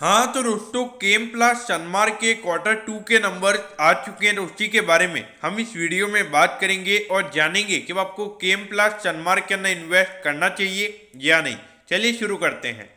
हाँ तो दोस्तों केम प्लास सनमार्क के क्वार्टर 2 के नंबर आ चुके हैं, तो उसी के बारे में हम इस वीडियो में बात करेंगे और जानेंगे कि आपको केम प्लास सनमार्क के अंदर इन्वेस्ट करना चाहिए या नहीं। चलिए शुरू करते हैं।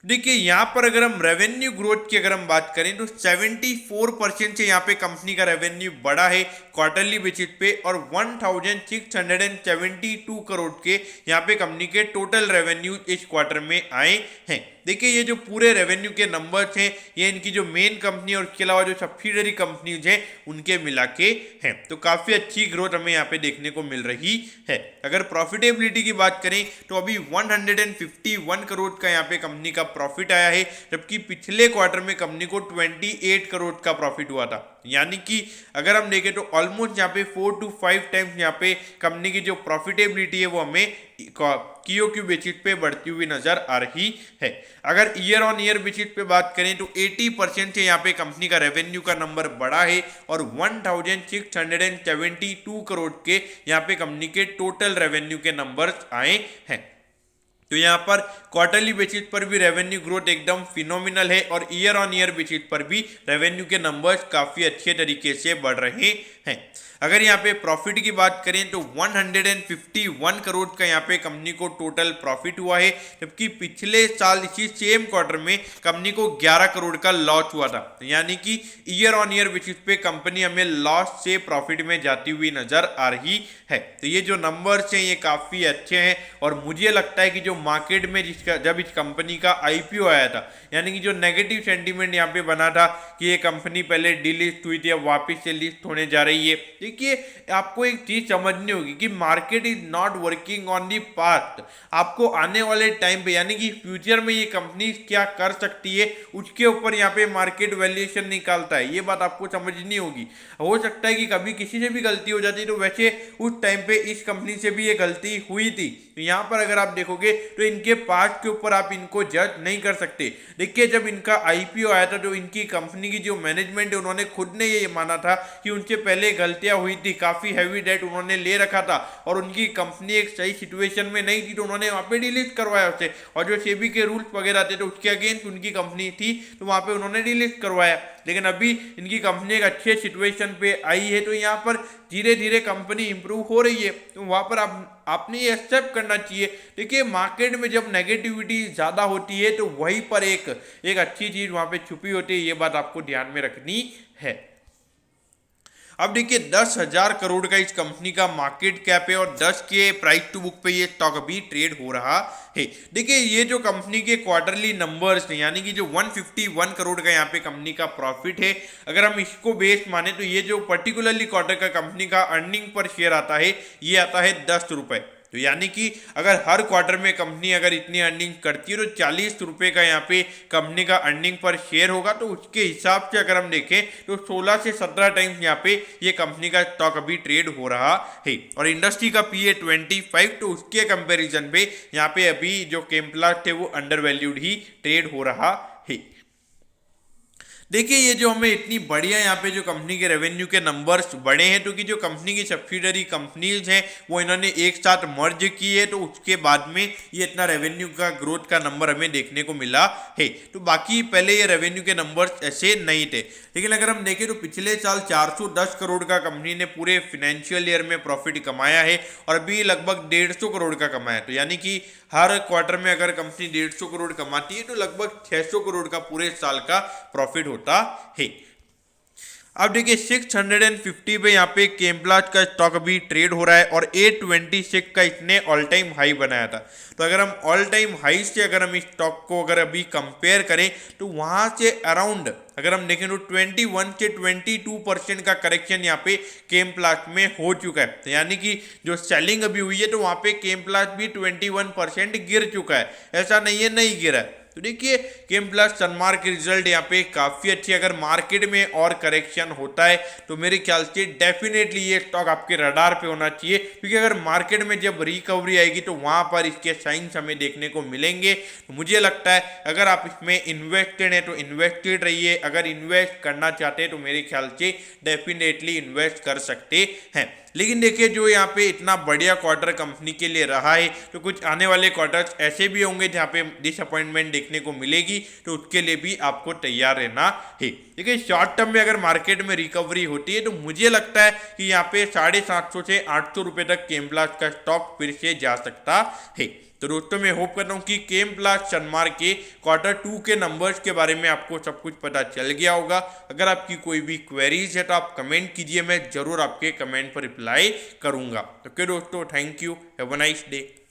देखिए यहाँ पर अगर हम रेवेन्यू ग्रोथ की अगर हम बात करें तो 74% से यहाँ पे कंपनी का रेवेन्यू बढ़ा है क्वार्टरली बेसिस पे, और 1672 करोड़ के यहाँ पे कंपनी के टोटल रेवेन्यू इस क्वार्टर में आए हैं। देखिए ये जो पूरे रेवेन्यू के नंबर्स हैं ये इनकी जो मेन कंपनी और उसके अलावा जो सब्सिडरी कंपनीज हैं उनके मिला के हैं, तो काफ़ी अच्छी ग्रोथ हमें यहाँ पे देखने को मिल रही है। अगर प्रॉफिटेबिलिटी की बात करें तो अभी 151 करोड़ का यहाँ पे कंपनी का प्रॉफिट आया है, जबकि पिछले क्वार्टर में कंपनी को 28 करोड़ का प्रॉफिट हुआ था। यानी कि अगर हम देखें तो ऑलमोस्ट यहाँ पे 4 to 5 टाइम्स यहाँ पे कंपनी की जो प्रॉफिटेबिलिटी है वो हमें क्यू बेसिस पे बढ़ती हुई नजर आ रही है। अगर ईयर ऑन ईयर बेसिस पे बात करें तो 80% से यहाँ पे कंपनी का रेवेन्यू का नंबर बढ़ा है और 1672 करोड़ के यहाँ पे कंपनी के टोटल रेवेन्यू के नंबर्स आए हैं। तो यहाँ पर क्वार्टरली बेसिस पर भी रेवेन्यू ग्रोथ एकदम फिनोमिनल है और ईयर ऑन ईयर बेसिस पर भी रेवेन्यू के नंबर्स काफ़ी अच्छे तरीके से बढ़ रहे हैं। अगर यहाँ पे प्रॉफिट की बात करें तो 151 करोड़ का यहाँ पे कंपनी को टोटल प्रॉफिट हुआ है, जबकि पिछले साल इसी सेम क्वार्टर में कंपनी को 11 करोड़ का लॉस हुआ था। यानी कि ईयर ऑन ईयर बेसिस पे कंपनी हमें लॉस से प्रॉफिट में जाती हुई नजर आ रही है। तो ये जो नंबर्स हैं ये काफ़ी अच्छे हैं और मुझे लगता है कि जो मार्केट में जिसका जब इस कंपनी का आईपीओ आया था, यानी कि जो नेगेटिव सेंटीमेंट यहाँ पे बना था कि ये कंपनी पहले डीलिस्ट हुई थी अब वापस से लिस्ट होने जा रही है। देखिए आपको एक चीज समझनी होगी कि market is not working on the past. आपको आने वाले टाइम पे यानी कि फ्यूचर में ये कंपनी क्या कर सकती है उसके ऊपर यहाँ पे मार्केट वैल्यूएशन निकालता है, ये बात आपको समझनी होगी। हो सकता है कि कभी किसी से भी गलती हो जाती है, तो वैसे उस टाइम पे इस कंपनी से भी ये गलती हुई थी। तो यहाँ पर अगर आप देखोगे तो इनके पास्ट के ऊपर आप इनको जज नहीं कर सकते। देखिए जब इनका आईपीओ आया था तो इनकी कंपनी की जो मैनेजमेंट है उन्होंने खुद ने ये माना था कि उनसे पहले गलतियां हुई थी, काफी हैवी डेट उन्होंने ले रखा था और उनकी कंपनी एक सही सिचुएशन में नहीं थी, तो उन्होंने वहां पे डिलीट करवाया उसे। और जो सेबी के रूल्स वगैरह थे तो उसके अगेंस्ट उनकी कंपनी थी तो वहां पे उन्होंने डिलीट करवाया। लेकिन अभी इनकी कंपनी एक अच्छे सिचुएशन पे आई है, तो यहाँ पर धीरे धीरे कंपनी इंप्रूव हो रही है, तो वहां पर आपने ये एक्सेप्ट करना चाहिए। देखिए मार्केट में जब नेगेटिविटी ज़्यादा होती है तो वहीं पर एक अच्छी चीज़ वहाँ पे छुपी होती है, ये बात आपको ध्यान में रखनी है। अब देखिए 10,000 करोड़ का इस कंपनी का मार्केट कैप है और 10 के प्राइस टू बुक पे ये स्टॉक अभी ट्रेड हो रहा है। देखिए ये जो कंपनी के क्वार्टरली नंबर्स हैं, यानी कि जो 151 करोड़ का यहाँ पे कंपनी का प्रॉफिट है, अगर हम इसको बेस माने तो ये जो पर्टिकुलरली क्वार्टर का कंपनी का अर्निंग पर शेयर आता है ये आता है 10 रुपए। तो यानी कि अगर हर क्वार्टर में कंपनी अगर इतनी अर्निंग करती है तो 40 रुपए का यहाँ पे कंपनी का अर्निंग पर शेयर होगा। तो उसके हिसाब से अगर हम देखें तो 16 से 17 टाइम्स यहाँ पे ये कंपनी का स्टॉक अभी ट्रेड हो रहा है और इंडस्ट्री का पीए 25, तो उसके कंपैरिजन पे यहाँ पे अभी जो केम्प्लास्ट है वो अंडर वैल्यूड ही ट्रेड हो रहा है। देखिए ये जो हमें इतनी बढ़िया यहाँ पे जो कंपनी के रेवेन्यू के नंबर्स बढ़े हैं, क्योंकि जो कंपनी की सब्सिडरी कंपनीज हैं वो इन्होंने एक साथ मर्ज की है, तो उसके बाद में ये इतना रेवेन्यू का ग्रोथ का नंबर हमें देखने को मिला है। तो बाकी पहले ये रेवेन्यू के नंबर्स ऐसे नहीं थे, लेकिन अगर हम देखें तो पिछले साल 410 करोड़ का कंपनी ने पूरे फाइनेंशियल ईयर में प्रॉफिट कमाया है और अभी लगभग 150 करोड़ का कमाया। तो यानी कि हर क्वार्टर में अगर कंपनी 150 करोड़ कमाती है तो लगभग 600 करोड़ का पूरे साल का प्रॉफिट होता है। अब देखिए 650 पे यहाँ पे केम्प्लास्ट का स्टॉक अभी ट्रेड हो रहा है और 826 का इसने ऑल टाइम हाई बनाया था। तो अगर हम ऑल टाइम हाई से अगर हम इस स्टॉक को अगर अभी कंपेयर करें तो वहाँ से अराउंड अगर हम देखें तो 21 से 22% का करेक्शन यहाँ पे केम्प्लास्ट में हो चुका है। तो यानी कि जो सेलिंग अभी हुई है तो वहाँ पे केम्प्लास्ट भी 21% गिर चुका है, ऐसा नहीं है नहीं गिरा है। तो देखिए केम्प्लास सनमार्क के रिजल्ट यहाँ पे काफ़ी अच्छे। अगर मार्केट में और करेक्शन होता है तो मेरे ख्याल से डेफिनेटली ये स्टॉक आपके रडार पे होना चाहिए, क्योंकि अगर मार्केट में जब रिकवरी आएगी तो वहाँ पर इसके साइंस हमें देखने को मिलेंगे। तो मुझे लगता है अगर आप इसमें इन्वेस्टेड हैं तो इन्वेस्टेड रहिए, अगर इन्वेस्ट करना चाहते हैं तो मेरे ख्याल से डेफिनेटली इन्वेस्ट कर सकते हैं। लेकिन देखिए जो यहाँ पे इतना बढ़िया क्वार्टर कंपनी के लिए रहा है, तो कुछ आने वाले क्वार्टर्स ऐसे भी होंगे जहाँ पे डिसअपॉइंटमेंट देखने को मिलेगी, तो उसके लिए भी आपको तैयार रहना है। देखिए शॉर्ट टर्म में अगर मार्केट में रिकवरी होती है तो मुझे लगता है कि यहाँ पे 750 से 800 रुपये तक केम्प्लास्ट का स्टॉक फिर से जा सकता है। तो दोस्तों मैं होप करता हूँ कि केम्प्लास्ट सनमार्क के Q2 के नंबर्स के बारे में आपको सब कुछ पता चल गया होगा। अगर आपकी कोई भी क्वेरीज है तो आप कमेंट कीजिए, मैं जरूर आपके कमेंट पर रिप्लाई करूंगा। तो क्या दोस्तों, thank you, have a nice day.